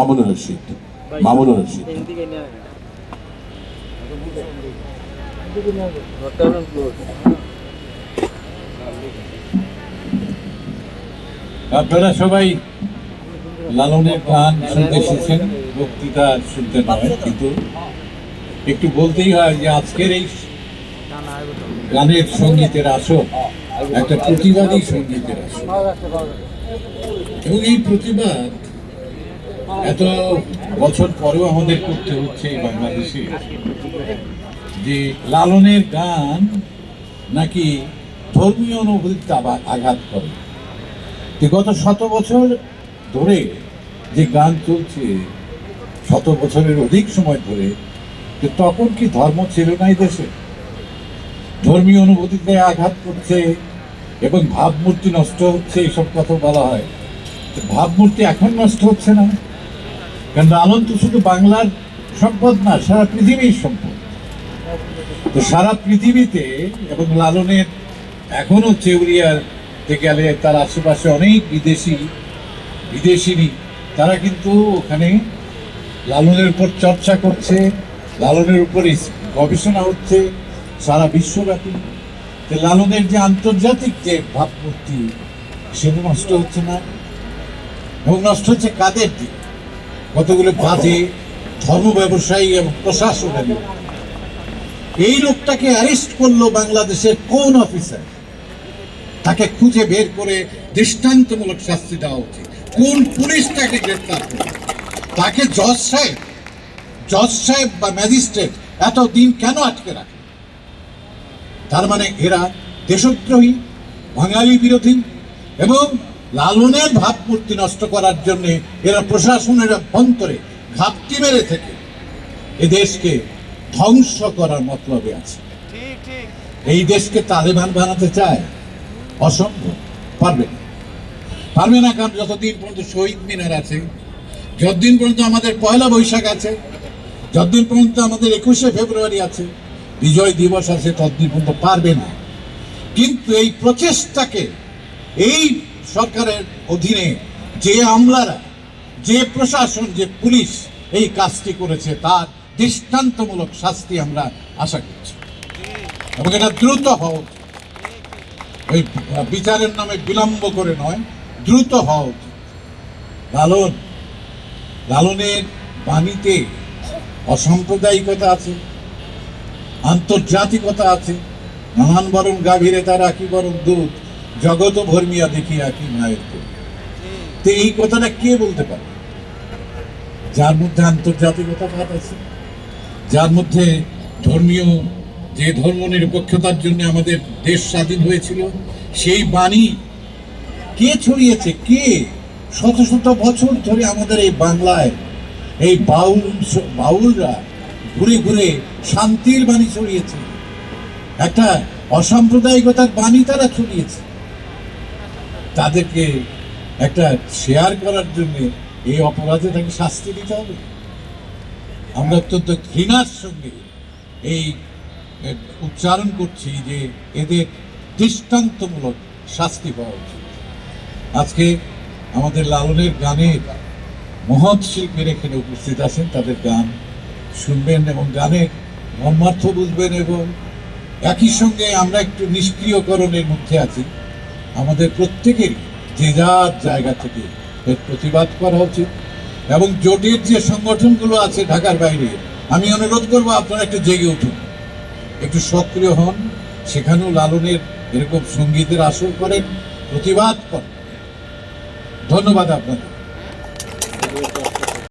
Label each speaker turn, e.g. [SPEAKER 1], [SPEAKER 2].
[SPEAKER 1] মামুনুর রশিদ। মামুনুর রশিদ। আপনারা সবাই লালনের গান শুনতে এসেছেন, বক্তৃতা শুনতে নয়, কিন্তু একটু বলতেই হয় যে আজকের এই গানের সঙ্গীতের আসর একটা প্রতিবাদী সঙ্গীতের আসর, এবং এই প্রতিবাদ এত বছর পরেও আমাদের করতে হচ্ছে বাংলাদেশে, যে লালনের গান নাকি ধর্মীয় অনুভূতিতে আঘাত করে। গত 100 বছর ধরে যে গান চলছে, 100 বছরের অধিক সময় ধরে, তখন কি ধর্ম ছিল না এই দেশে? ধর্মীয় অনুভূতিতে আঘাত করছে এবং ভাবমূর্তি নষ্ট হচ্ছে, এসব কথা বলা হয়। ভাবমূর্তি এখন নষ্ট হচ্ছে না, কারণ লালন তো শুধু বাংলার সম্পদ না, সারা পৃথিবীর সম্পদ। তো সারা পৃথিবীতে, এবং লালনের এখনো চেউরিয়ার গেলে তার আশেপাশে অনেক বিদেশিনী, তারা কিন্তু ওখানে লালনের উপর চর্চা করছে, লালনের উপর গবেষণা হচ্ছে সারা বিশ্বব্যাপী। লালনের যে আন্তর্জাতিক যে ভাবমূর্তি, সেটা নষ্ট হচ্ছে না, এবং নষ্ট হচ্ছে কাদের দিকে? কতগুলো বাজে ধর্ম ব্যবসায়ী এবং প্রশাসনের লোক। এই লোকটাকে অ্যারেস্ট করলো বাংলাদেশের কোন অফিসার? তাকে খুঁজে বের করে দৃষ্টান্তমূলক শাস্তি দেওয়া উচিত। কোন পুলিশ তাকে গ্রেফতার করবে? তাকে জজ সাহেব বা ম্যাজিস্ট্রেট এতদিন কেন আটকে রাখে? তার মানে এরা দেশদ্রোহী, বাঙালি বিরোধী, এবং লালনের ভাবমূর্তি নষ্ট করার জন্য এরা প্রশাসনের অভ্যন্তরে ঘাপটি মেরে থেকে এ দেশকে ধ্বংস করার মতলবে আছে। এই দেশকে তালেবান বানাতে চায়, অসম্ভব, পারবে না। কারণ যতদিন পর্যন্ত শহীদ মিনার আছে, যতদিন পর্যন্ত আমাদের পয়লা বৈশাখ আছে, যতদিন পর্যন্ত আমাদের 21শে ফেব্রুয়ারি আছে, বিজয় দিবস আছে, ততদিন পর্যন্ত পারবে না। কিন্তু এই প্রচেষ্টাকে, এই সরকারের অধীনে যে আমলারা, যে প্রশাসন, যে পুলিশ এই কাজটি করেছে, তার দৃষ্টান্তমূলক শাস্তি আমরা আশা করছি, এবং এটা দ্রুত হওয়া উচিত। ওই বিচারের নামে বিলম্ব করে নয়, দ্রুত হওয়া উচিত। লালনের বাণীতে অসাম্প্রদায়িকতা আছে, আন্তর্জাতিকতা আছে। নানান বরং গাভীরে তার আকি বরং দুধ, জগত ভর্মিয়া দেখি আকি মায়ের দুধ। তো এই কথাটা কে বলতে পারে? যার মধ্যে আন্তর্জাতিকতা ভাব আছে, যার মধ্যে ধর্মীয়, যে ধর্ম নিরপেক্ষতার জন্য আমাদের দেশ স্বাধীন হয়েছিল, সেই বাণী কে ছড়িয়েছে? কে? শত শত বছর ধরে আমাদের এই বাংলায় এই বাউলরা ঘুরে ঘুরে শান্তির বাণী ছড়িয়েছে, একটা অসাম্প্রদায়িকতার বাণী তারা ছড়িয়েছে। তাদেরকে একটা শেয়ার করার জন্য এই অপরাধে তাকে শাস্তি দিতে হবে। আমরা অত্যন্ত ঘৃণার সঙ্গে এই উচ্চারণ করছি যে এদের দৃষ্টান্তমূলক শাস্তি পাওয়া উচিত। আজকে আমাদের লালনের গানের মহৎ শিল্পীর এখানে উপস্থিত আছেন, তাদের গান শুনবেন এবং গানের মর্মার্থ বুঝবেন, এবং একই সঙ্গে আমরা একটু নিষ্ক্রিয়করণের মধ্যে আছি। আমাদের প্রত্যেকেরই যে যার জায়গা থেকে এর প্রতিবাদ করা উচিত, এবং জোটের যে সংগঠনগুলো আছে ঢাকার বাইরে, আমি অনুরোধ করবো আপনারা একটু জেগে উঠুন, একটু সক্রিয় হন, সেখানেও লালনের এরকম সঙ্গীতের আসর করেন, প্রতিবাদ করেন। ধন্যবাদ আপনাদের।